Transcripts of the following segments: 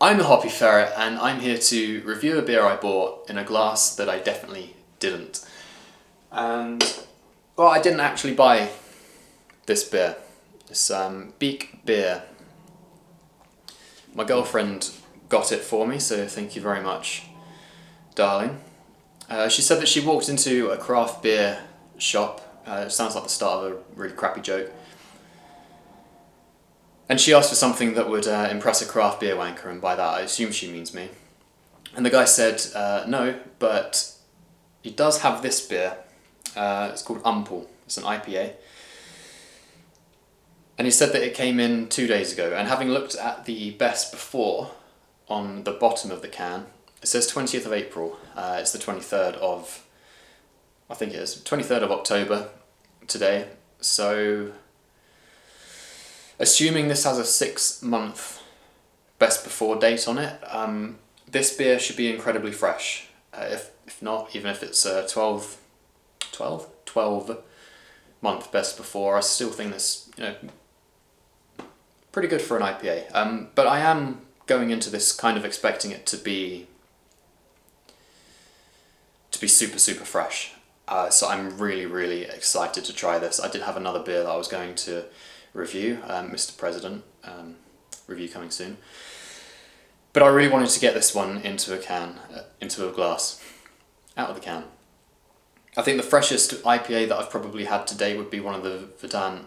I'm the Hoppy Ferret, and I'm here to review a beer I bought in a glass that I definitely didn't. And, well, I didn't actually buy this beer. This Beak beer. My girlfriend got it for me, so thank you very much, darling. She said that she walked into a craft beer shop. It sounds like the start of a really crappy joke. And she asked for something that would impress a craft beer wanker, and by that I assume she means me. And the guy said, no, but he does have this beer. It's called Umple. It's an IPA. And he said that it came in 2 days ago, and having looked at the best before on the bottom of the can, it says 20th of April. It's the 23rd of, I think it is, 23rd of October today. So, assuming this has a 6-month best before date on it, this beer should be incredibly fresh. If not, even if it's a 12 month best before, I still think this, pretty good for an IPA. But I am going into this kind of expecting it to be super fresh. So I'm really excited to try this. I did have another beer that I was going to review, Mr. President, review coming soon. But I really wanted to get this one into a can, into a glass, out of the can. I think the freshest IPA that I've probably had today would be one of the Verdant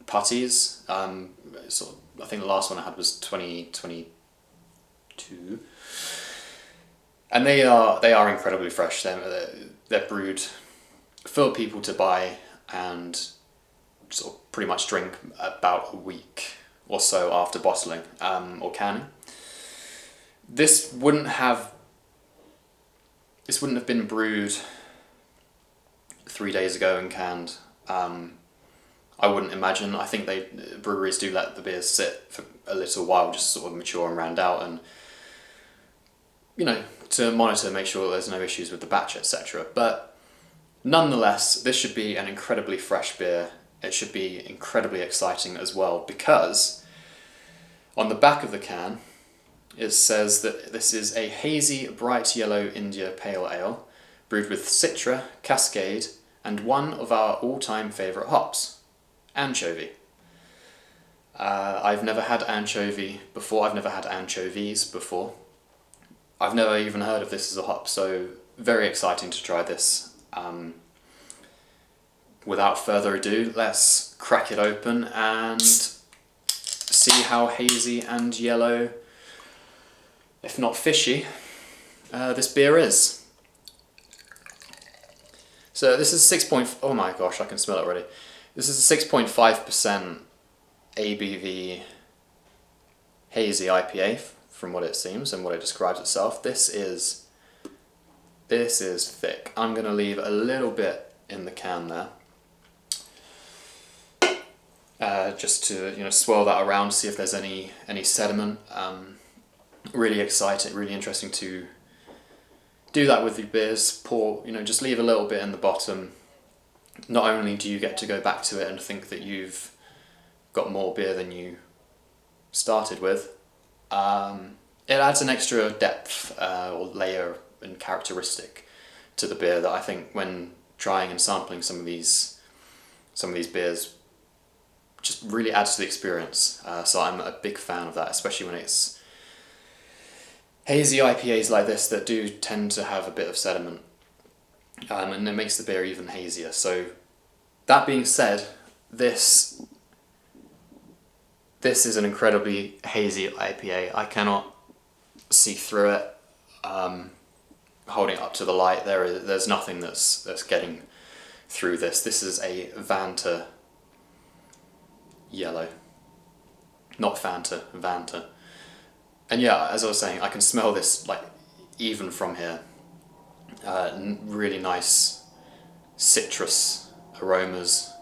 Putties. I think the last one I had was 2022. And they are incredibly fresh. They're brewed for people to buy and sort of pretty much drink about a week or so after bottling or canning. This wouldn't have been brewed 3 days ago and canned. I wouldn't imagine. I think breweries do let the beers sit for a little while, just sort of mature and round out, and to monitor, make sure there's no issues with the batch, etc. But nonetheless, this should be an incredibly fresh beer. It should be incredibly exciting as well, because on the back of the can it says that this is a hazy, bright yellow India Pale Ale brewed with Citra, Cascade, and one of our all-time favourite hops, anchovy. I've never had anchovy before. I've never had anchovies before. I've never even heard of this as a hop, so very exciting to try this. Without further ado, let's crack it open and see how hazy and yellow, if not fishy, this beer is. So this is oh my gosh, I can smell it already. This is a 6.5% ABV hazy IPA from what it seems and what it describes itself. This is thick. I'm going to leave a little bit in the can there. Just to swirl that around, see if there's any sediment. Really exciting, really interesting to do that with your beers. Pour, just leave a little bit in the bottom. Not only do you get to go back to it and think that you've got more beer than you started with, it adds an extra depth or layer and characteristic to the beer that I think when trying and sampling some of these beers just really adds to the experience. So I'm a big fan of that, especially when it's hazy IPAs like this that do tend to have a bit of sediment, and it makes the beer even hazier. So that being said, this is an incredibly hazy IPA. I cannot see through it. Holding it up to the light, there's nothing that's getting through this. This is a Vanta yellow, not Fanta, Vanta. And yeah, as I was saying, I can smell this even from here. Really nice citrus aromas.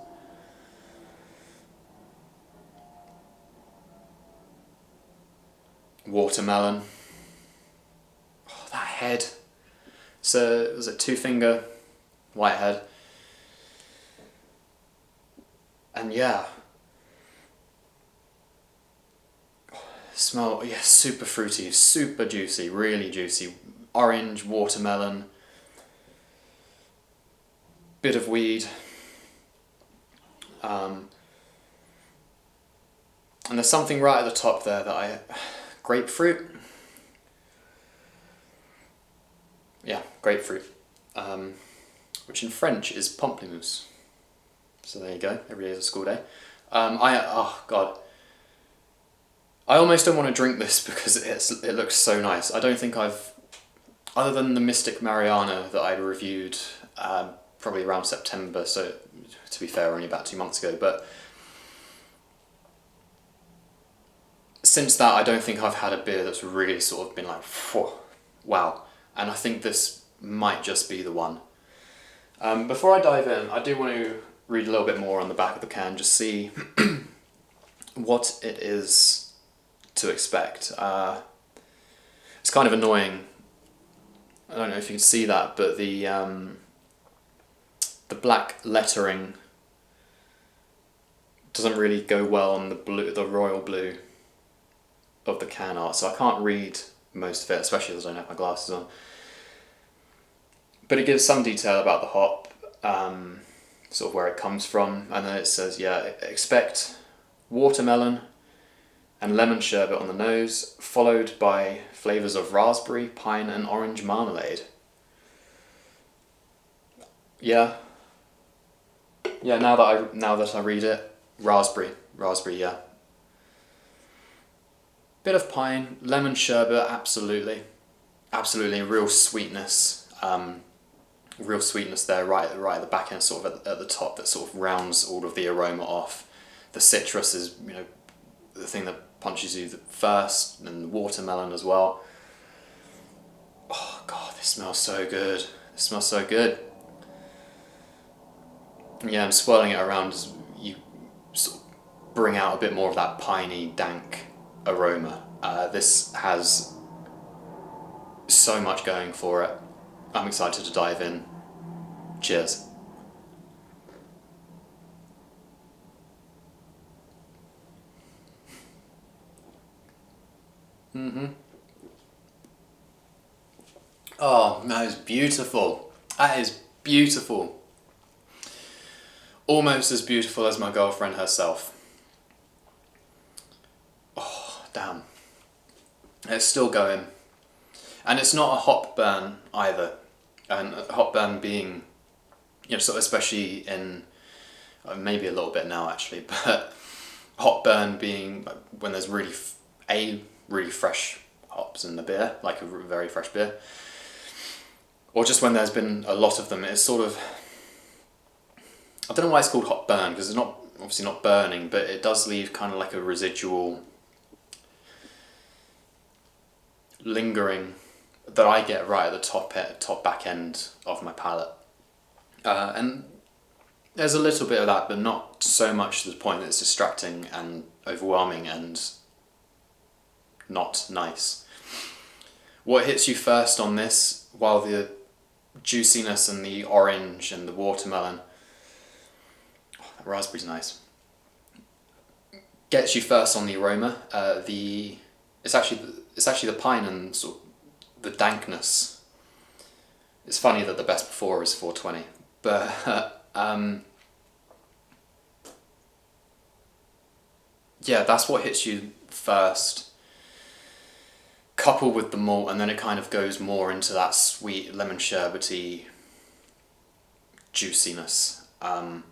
Watermelon. Oh, that head. So it was a 2-finger white head. And yeah, Smell, yeah, super fruity, super juicy, really juicy. Orange, watermelon, bit of weed. And there's something right at the top there that grapefruit. Yeah, grapefruit. Which in French is pamplemousse. So there you go, every day is a school day. Oh God. I almost don't want to drink this because it looks so nice. I don't think I've, other than the Mystic Mariana that I reviewed probably around September, so to be fair, only about 2 months ago, but since that I don't think I've had a beer that's really sort of been like, whew, wow. And I think this might just be the one. Before I dive in, I do want to read a little bit more on the back of the can, just see what it is to expect. It's kind of annoying. I don't know if you can see that, but the black lettering doesn't really go well on the blue, the royal blue of the can art, so I can't read most of it, especially as I don't have my glasses on. But it gives some detail about the hop, sort of where it comes from, and then it says, yeah, expect watermelon and lemon sherbet on the nose, followed by flavours of raspberry, pine and orange marmalade. Yeah. Yeah, now that I read it, raspberry, yeah. Bit of pine, lemon sherbet, absolutely. Absolutely, real sweetness. Real sweetness there, right at the back end, sort of at the top, that sort of rounds all of the aroma off. The citrus is, you know, the thing that punches you first, and the watermelon as well. Oh God, this smells so good. This smells so good. Yeah, I'm swirling it around as you sort of bring out a bit more of that piney, dank aroma. This has so much going for it. I'm excited to dive in. Cheers. Oh, that is beautiful. That is beautiful. Almost as beautiful as my girlfriend herself. Oh, damn. It's still going. And it's not a hop burn either. And a hop burn being, you know, sort of especially in, maybe a little bit now actually, but hop burn being when there's really fresh hops in the beer, like a very fresh beer, or just when there's been a lot of them. It's sort of, I don't know why it's called hop burn, because it's not obviously not burning, but it does leave kind of like a residual lingering that I get right at the top back end of my palate, and there's a little bit of that, but not so much to the point that it's distracting and overwhelming and not nice. What hits you first on this, while the juiciness and the orange and the watermelon, oh, that raspberry's nice, gets you first on the aroma, it's actually the pine and sort of the dankness. It's funny that the best before is 420, but yeah, that's what hits you first, coupled with the malt, and then it kind of goes more into that sweet lemon sherbety juiciness. Oh,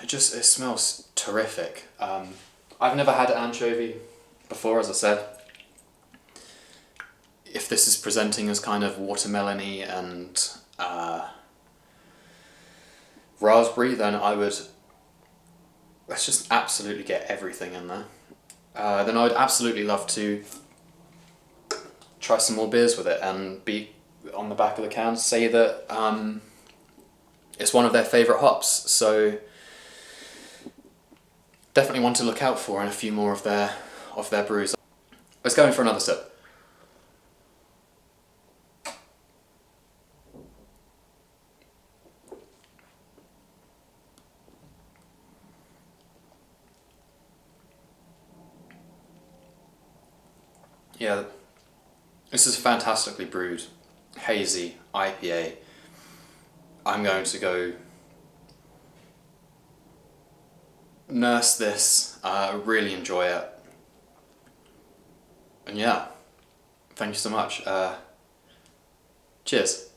it smells terrific. I've never had anchovy before, as I said. If this is presenting as kind of watermelony and raspberry, then let's just absolutely get everything in there. Then I would absolutely love to try some more beers with it, and Beak on the back of the can say that it's one of their favourite hops, so definitely one to look out for in a few more of their brews. Let's go in for another sip. Yeah, this is a fantastically brewed, hazy IPA. I'm going to go nurse this, really enjoy it. And yeah, thank you so much. Cheers.